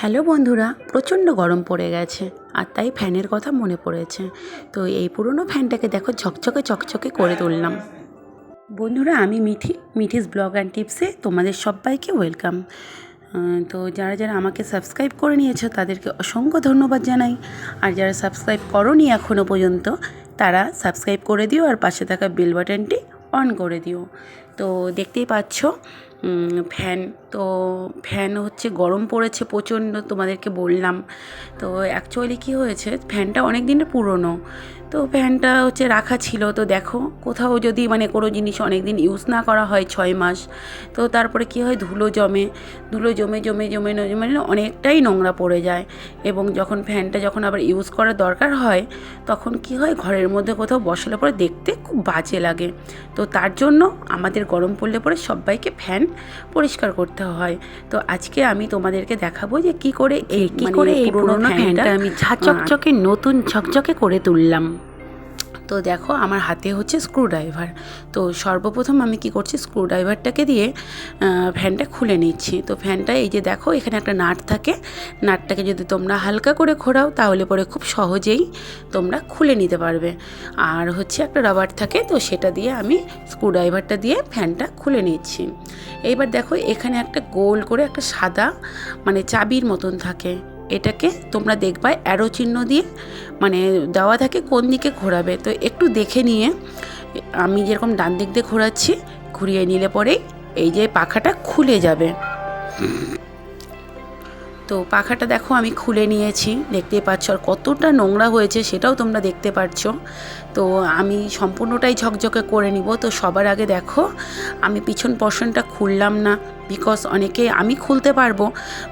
Hello বন্ধুরা, প্রচণ্ড গরম পড়ে গেছে আর তাই ফ্যানের কথা মনে পড়েছে। তো এই পুরনো ফ্যানটাকে দেখো ঝকঝকে চকচকে করে তুললাম। বন্ধুরা, আমি মিঠিস ব্লগ অ্যান্ড টিপসে তোমাদের সবাইকে ওয়েলকাম। তো যারা যারা আমাকে সাবস্ক্রাইব করে নিয়েছো তাদেরকে অসংখ্য ধন্যবাদ জানাই। আর যারা সাবস্ক্রাইব করোনি এখনও পর্যন্ত তারা সাবস্ক্রাইব করে দিও আর পাশে থাকা বেল বাটনটি অন করে দিও। তো দেখতেই পাচ্ছ ফ্যান হচ্ছে গরম পড়েছে প্রচণ্ড, তোমাদেরকে বললাম। তো অ্যাকচুয়ালি কী হয়েছে, ফ্যানটা অনেক দিনের পুরনো, তো ফ্যানটা হচ্ছে রাখা ছিল। তো দেখো, কোথাও যদি কোনো জিনিস অনেক দিন ইউজ না করা হয় 6 মাস, তো তারপরে কী হয়, ধুলো জমে অনেকটাই নোংরা পড়ে যায়। এবং ফ্যানটা যখন আবার ইউজ করার দরকার হয় তখন কী হয়, ঘরের মধ্যে কোথাও বসালে পরে দেখতে খুব বাজে লাগে। তো তার জন্য আমাদের গরম পড়লে পরে সবাইকে ফ্যান পরিষ্কার করতে হয়। তো আজকে আমি তোমাদেরকে দেখাবো যে কী করে এই পুরোনো ফ্যানটা আমি ঝকঝকে নতুন ঝকঝকে করে তুললাম। তো দেখো, আমার হাতে হচ্ছে স্ক্রুড্রাইভার। তো সর্বপ্রথম আমি কি করছি, স্ক্রুড্রাইভারটাকে দিয়ে ফ্যানটা খুলে নিচ্ছি। তো ফ্যানটা এই যে দেখো, এখানে একটা নাট থাকে, নাটটাকে যদি তোমরা হালকা করে ঘোরাও তাহলে পরে খুব সহজেই তোমরা খুলে নিতে পারবে। আর হচ্ছে একটা রাবার থাকে, তো সেটা দিয়ে আমি স্ক্রুড্রাইভারটা দিয়ে ফ্যানটা খুলে নিচ্ছি। এইবার দেখো, এখানে একটা গোল করে একটা সাদা চাবির মতন থাকে, এটাকে তোমরা দেখবা অ্যারো চিহ্ন দিয়ে দেওয়া থাকে কোন দিকে ঘোরাবে। তো একটু দেখে নিয়ে আমি যেরকম ডান দিক দিয়ে ঘোরাচ্ছি, ঘুরিয়ে নিলে পরেই এই যে পাখাটা খুলে যাবে। তো পাখাটা দেখো আমি খুলে নিয়েছি, দেখতে পাচ্ছ। আর কতটা নোংরা হয়েছে সেটাও তোমরা দেখতে পাচ্ছ। তো আমি সম্পূর্ণটাই ঝকঝকে করে নিব। তো সবার আগে দেখো, আমি পিছন পোর্শনটা খুললাম না, বিকজ আমি খুলতে পারবো,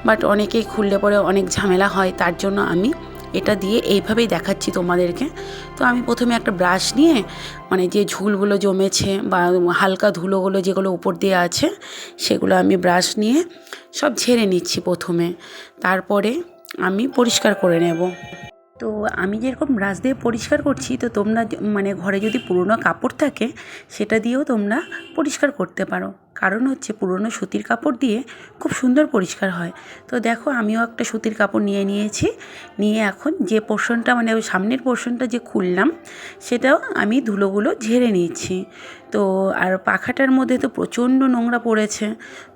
বাট অনেকেই খুললে পরে অনেক ঝামেলা হয়। তার জন্য আমি এটা দিয়ে এইভাবেই দেখাচ্ছি তোমাদেরকে। তো আমি প্রথমে একটা ব্রাশ নিয়ে যে ঝুলগুলো জমেছে বা হালকা ধুলোগুলো যেগুলো উপর দিয়ে আছে, সেগুলো আমি ব্রাশ নিয়ে সব ঝেড়ে নিচ্ছি প্রথমে, তারপরে আমি পরিষ্কার করে নেব। তো আমি যেরকম ব্রাশ দিয়ে পরিষ্কার করছি, তো তোমরা ঘরে যদি পুরনো কাপড় থাকে সেটা দিয়েও তোমরা পরিষ্কার করতে পারো। কারণ হচ্ছে পুরনো সুতির কাপড় দিয়ে খুব সুন্দর পরিষ্কার হয়। তো দেখো, আমিও একটা সুতির কাপড় নিয়েছি, নিয়ে এখন যে পোর্শনটা ওই সামনের পোর্শনটা যে খুললাম সেটাও আমি ধুলোগুলো ঝেড়ে নিচ্ছি। তো আর পাখাটার মধ্যে তো প্রচণ্ড নোংরা পড়েছে,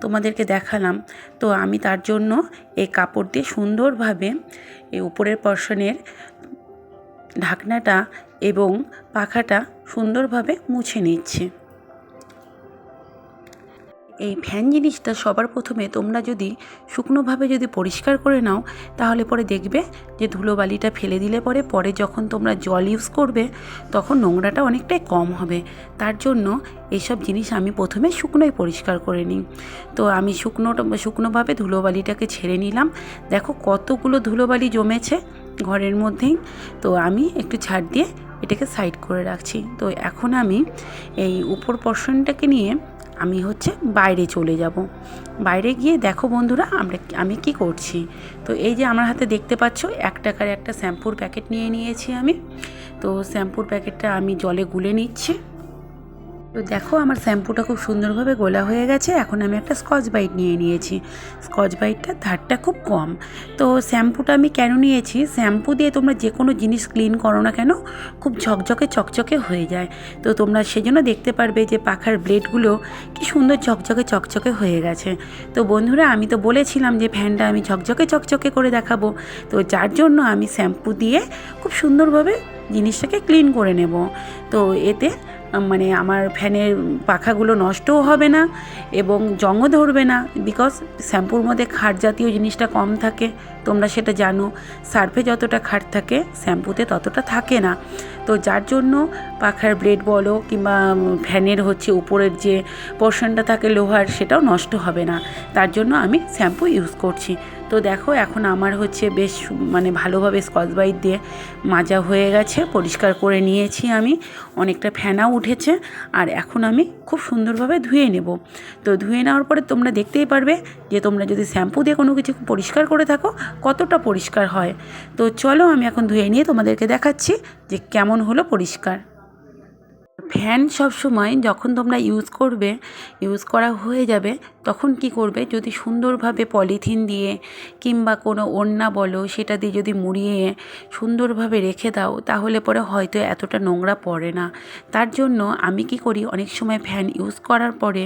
তোমাদেরকে দেখালাম। তো আমি তার জন্য এই কাপড় দিয়ে সুন্দরভাবে এই উপরের পোর্শনের ঢাকনাটা এবং পাখাটা সুন্দরভাবে মুছে নিচ্ছি। এই ফ্যান জিনিসটা সবার প্রথমে তোমরা যদি শুকনোভাবে যদি পরিষ্কার করে নাও, তাহলে পরে দেখবে যে ধুলোবালিটা ফেলে দিলে পরে যখন তোমরা জল ইউজ করবে তখন নোংরাটা অনেকটাই কম হবে। তার জন্য এইসব জিনিস আমি প্রথমে শুকনোই পরিষ্কার করে নিই। তো আমি শুকনোভাবে ধুলোবালিটাকে ছেড়ে নিলাম। দেখো কতগুলো ধুলোবালি জমেছে ঘরের মধ্যেই। তো আমি একটু ছাড় দিয়ে এটাকে সাইড করে রাখছি। তো এখন আমি এই উপর পোর্শনটাকে নিয়ে আমি বাইরে চলে যাব। বাইরে গিয়ে দেখো বন্ধুরা, আমি কি করছি। তো এই যে আমার হাতে দেখতে পাচ্ছ 1 টাকার একটা শ্যাম্পুর প্যাকেট নিয়েছি আমি। তো শ্যাম্পুর প্যাকেটটা আমি জলে গুলে নিচ্ছি। তো দেখো, আমার শ্যাম্পুটা খুব সুন্দরভাবে গোলা হয়ে গেছে। এখন আমি একটা স্কচ ব্রাইট নিয়েছি। স্কচ ব্রাইটটার ধারটা খুব কম। তো শ্যাম্পুটা আমি কেন নিয়েছি, শ্যাম্পু দিয়ে তোমরা যে কোনো জিনিস ক্লিন করো না কেন খুব ঝকঝকে চকচকে হয়ে যায়। তো তোমরা সেজন্য দেখতে পারবে যে পাখার ব্লেডগুলো কি সুন্দর ঝকঝকে চকচকে হয়ে গেছে। তো বন্ধুরা, আমি তো বলেছিলাম যে ফ্যানটা আমি ঝকঝকে চকচকে করে দেখাবো। তো যার জন্য আমি শ্যাম্পু দিয়ে খুব সুন্দরভাবে জিনিসটাকে ক্লিন করে নেব। তো এতে আমার ফ্যানের পাখাগুলো নষ্টও হবে না এবং জংও ধরবে না, বিকজ শ্যাম্পুর মধ্যে খার জাতীয় জিনিসটা কম থাকে। তোমরা সেটা জানো, সার্ফে যতটা খার থাকে শ্যাম্পুতে ততটা থাকে না। তো যার জন্য পাখার ব্লেড বলো কিংবা ফ্যানের উপরের যে পোর্শনটা থাকে লোহার, সেটাও নষ্ট হবে না। তার জন্য আমি শ্যাম্পু ইউজ করছি। তো দেখো, এখন আমার বেশ ভালোভাবে স্কচ ব্রাইট দিয়ে মাজা হয়ে গেছে, পরিষ্কার করে নিয়েছি আমি, অনেকটা ফেনাও উঠেছে। আর এখন আমি খুব সুন্দরভাবে ধুয়ে নেব। তো ধুয়ে নেওয়ার পরে তোমরা দেখতেই পারবে যে তোমরা যদি শ্যাম্পু দিয়ে কোনো কিছু পরিষ্কার করে থাকো কতটা পরিষ্কার হয়। তো চলো, আমি এখন ধুয়ে নিয়ে তোমাদেরকে দেখাচ্ছি যে কেমন হলো পরিষ্কার। ফ্যান সবসময় যখন তোমরা ইউজ করা হয়ে যাবে তখন কি করবে, যদি সুন্দরভাবে পলিথিন দিয়ে কিংবা কোনো ওড়না বলো সেটা দিয়ে যদি মুড়িয়ে সুন্দরভাবে রেখে দাও তাহলে পরে হয়তো এতটা নোংরা পড়ে না। তার জন্য আমি কি করি, অনেক সময় ফ্যান ইউজ করার পরে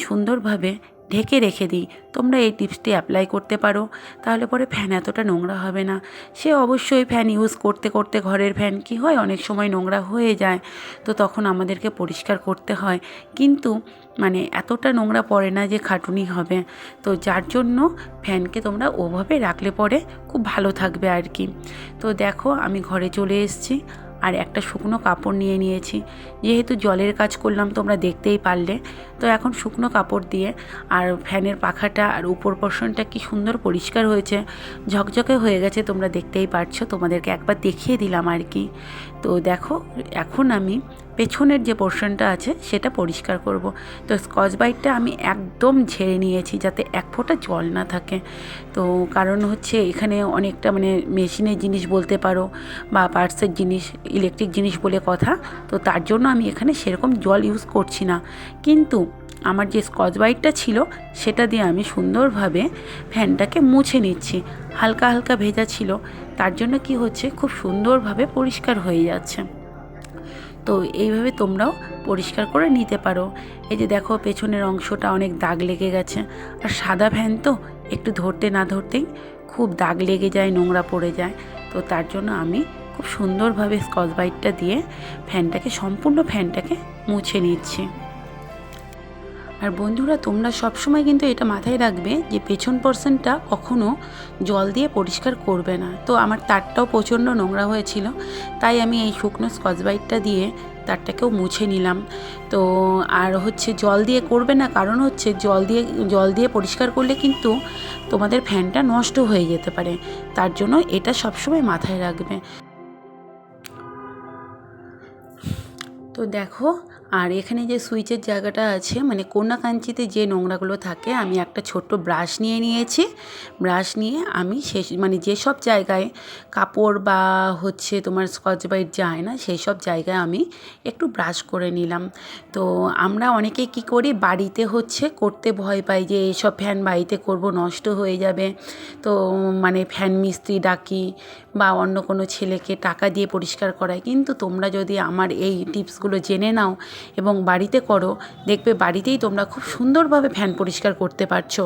সুন্দরভাবে ঢেকে রেখে দিই। তোমরা এই টিপসটি অ্যাপ্লাই করতে পারো, তাহলে পরে ফ্যান এতটা নোংরা হবে না। সে অবশ্যই ফ্যান ইউজ করতে করতে ঘরের ফ্যান কি হয়, অনেক সময় নোংরা হয়ে যায়, তো তখন আমাদেরকে পরিষ্কার করতে হয়, কিন্তু মানে এতটা নোংরা পড়ে না যে খাটুনি হবে। তো যার জন্য ফ্যানকে তোমরা ওভাবে রাখলে পরে খুব ভালো থাকবে আর কি। তো দেখো আমি ঘরে চলে এসেছি আর একটা শুকনো কাপড় নিয়ে নিয়েছি, যেহেতু জলের কাজ করলাম তোমরা দেখতেই পারলে। তো এখন শুকনো কাপড় দিয়ে আর ফ্যানের পাখাটা আর উপর পোর্শনটা কি সুন্দর পরিষ্কার হয়েছে, ঝকঝকে হয়ে গেছে, তোমরা দেখতেই পারছো, তোমাদেরকে একবার দেখিয়ে দিলাম আর কি। তো দেখো এখন আমি পেছনের যে পোর্শনটা আছে সেটা পরিষ্কার করব। তো স্কচ ব্রাইটটা আমি একদম ঝেড়ে নিয়েছি যাতে এক ফোঁটা জল না থাকে। তো কারণ হচ্ছে এখানে অনেকটা মানে মেশিনের জিনিস বলতে পারো বা পার্টসের জিনিস, ইলেকট্রিক জিনিস বলে কথা, তো তার জন্য আমি এখানে সেরকম জল ইউজ করছি না। কিন্তু আমার যে স্কচ ব্রাইটটা ছিল সেটা দিয়ে আমি সুন্দরভাবে ফ্যানটাকে মুছে নিচ্ছি। হালকা হালকা ভেজা ছিল, তার জন্য কি হচ্ছে, খুব সুন্দরভাবে পরিষ্কার হয়ে যাচ্ছে। তো এইভাবে তোমরাও পরিষ্কার করে নিতে পারো। এই যে দেখো পেছনের অংশটা অনেক দাগ লেগে গেছে, আর সাদা ফ্যান তো একটু ধরতে না ধরতেই খুব দাগ লেগে যায়, নোংরা পড়ে যায়। তো তার জন্য আমি খুব সুন্দরভাবে স্কচ ব্রাইটটা দিয়ে সম্পূর্ণ ফ্যানটাকে মুছে নিচ্ছি। আর বন্ধুরা তোমরা সবসময় কিন্তু এটা মাথায় রাখবে যে পেছন পোর্শনটা কখনো জল দিয়ে পরিষ্কার করবে না। তো আমার তারটাও প্রচণ্ড নোংরা হয়েছিল, তাই আমি এই শুকনো স্কচ ব্রাইটটা দিয়ে তারটাকেও মুছে নিলাম। তো আর হচ্ছে জল দিয়ে করবে না, কারণ হচ্ছে জল দিয়ে পরিষ্কার করলে কিন্তু তোমাদের ফ্যানটা নষ্ট হয়ে যেতে পারে, তার জন্য এটা সবসময় মাথায় রাখবে। তো দেখো, আর এখানে যে সুইচের জায়গাটা আছে মানে কোনা কাঞ্চিতে যে নোংরাগুলো থাকে, আমি একটা ছোট্ট ব্রাশ নিয়ে নিয়েছি। ব্রাশ নিয়ে আমি মানে যেসব জায়গায় কাপড় বা হচ্ছে তোমার স্কচ ব্রাইট যায় না সেই সব জায়গায় আমি একটু ব্রাশ করে নিলাম। তো আমরা অনেকে কি করি, বাড়িতে হচ্ছে করতে ভয় পাই যে এসব ফ্যান বাড়িতে করব নষ্ট হয়ে যাবে, তো মানে ফ্যান মিস্ত্রি ডাকি বা অন্য কোনো ছেলেকে টাকা দিয়ে পরিষ্কার করাই। কিন্তু তোমরা যদি আমার এই টিপসগুলো জেনে নাও এবং বাড়িতে করো, দেখবে বাড়িতেই তোমরা খুব সুন্দরভাবে ফ্যান পরিষ্কার করতে পারছো।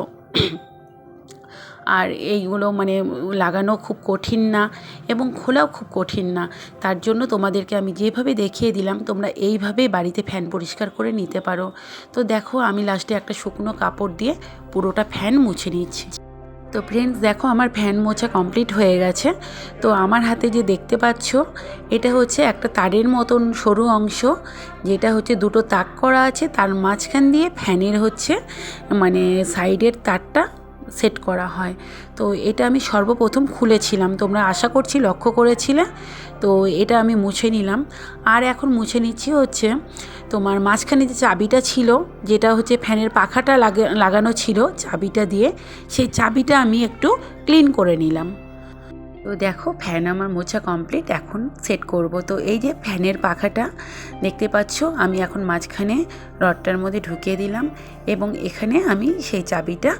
আর এইগুলো মানে লাগানো খুব কঠিন না এবং খোলাও খুব কঠিন না, তার জন্য তোমাদেরকে আমি যেভাবে দেখিয়ে দিলাম তোমরা এইভাবেই বাড়িতে ফ্যান পরিষ্কার করে নিতে পারো। তো দেখো আমি লাস্টে একটা শুকনো কাপড় দিয়ে পুরোটা ফ্যান মুছে নিচ্ছি। তো ফ্রেন্ডস দেখো আমার ফ্যান মোছা কমপ্লিট হয়ে গেছে। তো আমার হাতে যে দেখতে পাচ্ছ এটা হচ্ছে একটা তারের মতন সরু অংশ, যেটা হচ্ছে দুটো তাক করা আছে, তার মাঝখান দিয়ে ফ্যানের হচ্ছে মানে সাইডের তারটা সেট করা হয়। তো এটা আমি সর্বপ্রথম খুলেছিলাম, তোমরা আশা করছি লক্ষ্য করেছিলে। তো এটা আমি মুছে নিলাম। আর এখন মুছে নিচ্ছি হচ্ছে তোমার মাঝখানে যে চাবিটা ছিল, যেটা হচ্ছে ফ্যানের পাখাটা লাগানো ছিল, চাবিটা দিয়ে সেই চাবিটা আমি একটু ক্লিন করে নিলাম। তো দেখো ফ্যান আমার মোছা কমপ্লিট, এখন সেট করব। তো এই যে ফ্যানের পাখাটা দেখতে পাচ্ছ আমি এখন মাঝখানে রডটার মধ্যে ঢুকিয়ে দিলাম এবং এখানে আমি সেই চাবিটা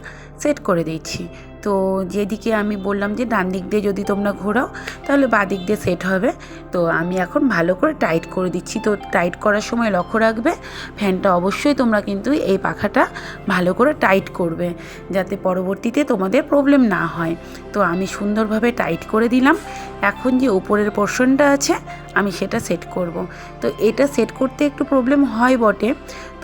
সেট করে দিচ্ছি। তো যেদিকে আমি বললাম যে ডান দিক দিয়ে যদি তোমরা ঘোরাও তাহলে বাঁ দিক দিয়ে সেট হবে। তো আমি এখন ভালো করে টাইট করে দিচ্ছি। তো টাইট করার সময় লক্ষ্য রাখবে ফ্যানটা অবশ্যই তোমরা কিন্তু এই পাখাটা ভালো করে টাইট করবে, যাতে পরবর্তীতে তোমাদের প্রবলেম না হয়। তো আমি সুন্দরভাবে টাইট করে দিলাম। এখন যে উপরের পোর্শনটা আছে আমি সেটা সেট করব। তো এটা সেট করতে একটু প্রবলেম হয় বটে,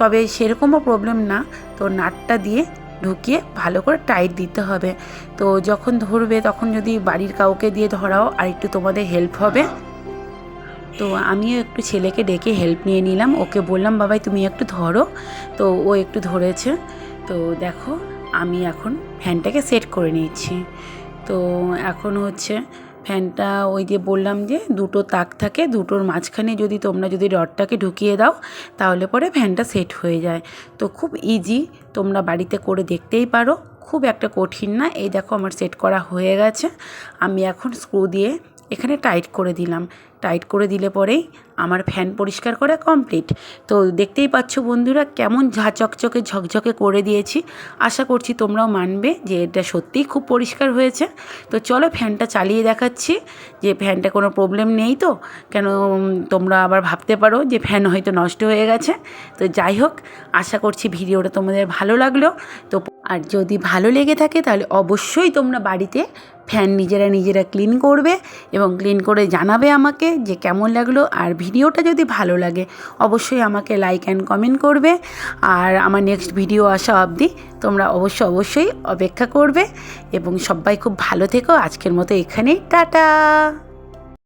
তবে সেরকমও প্রবলেম না। তো নাটটা দিয়ে ঢুকিয়ে ভালো করে টাইট দিতে হবে। তো যখন ধরবে তখন যদি বাড়ির কাউকে দিয়ে ধরাও আর একটু তোমাদের হেল্প হবে। তো আমিও একটু ছেলেকে ডেকে হেল্প নিয়ে নিলাম, ওকে বললাম বাবাই তুমি একটু ধরো। তো ও একটু ধরেছে। তো দেখো আমি এখন ফ্যানটাকে সেট করে নিচ্ছি। তো এখন হচ্ছে ফ্যানটা ওই যে বললাম যে দুটো তাক থাকে, দুটোর মাঝখানে তোমরা যদি রডটাকে ঢুকিয়ে দাও তাহলে পরে ফ্যানটা সেট হয়ে যায়। তো খুব ইজি, তোমরা বাড়িতে করে দেখতেই পারো, খুব একটা কঠিন না। এই দেখো আমার সেট করা হয়ে গেছে। আমি এখন স্ক্রু দিয়ে এখানে টাইট করে দিলাম। টাইট করে দিলে পরেই আমার ফ্যান পরিষ্কার করা কমপ্লিট। তো দেখতেই পাচ্ছ বন্ধুরা কেমন চকচকে ঝকঝকে করে দিয়েছি। আশা করছি তোমরাও মানবে যে এটা সত্যিই খুব পরিষ্কার হয়েছে। তো চলো ফ্যানটা চালিয়ে দেখাচ্ছি যে ফ্যানটা কোনো প্রবলেম নেই তো, কেন তোমরা আবার ভাবতে পারো যে ফ্যান হয়তো নষ্ট হয়ে গেছে। তো যাই হোক, আশা করছি ভিডিওটা তোমাদের ভালো লাগলো। তো আর যদি ভালো লেগে থাকে তাহলে অবশ্যই তোমরা বাড়িতে ফ্যান নিজেরা ক্লিন করবে এবং ক্লিন করে জানাবে আমাকে যে কেমন লাগলো। আর ভিডিওটা যদি ভালো লাগে অবশ্যই আমাকে লাইক অ্যান্ড কমেন্ট করবে। আর আমার নেক্সট ভিডিও আসা অবধি তোমরা অবশ্যই অপেক্ষা করবে। এবং সবাই খুব ভালো থেকো। আজকের মতো এখানেই টাটা।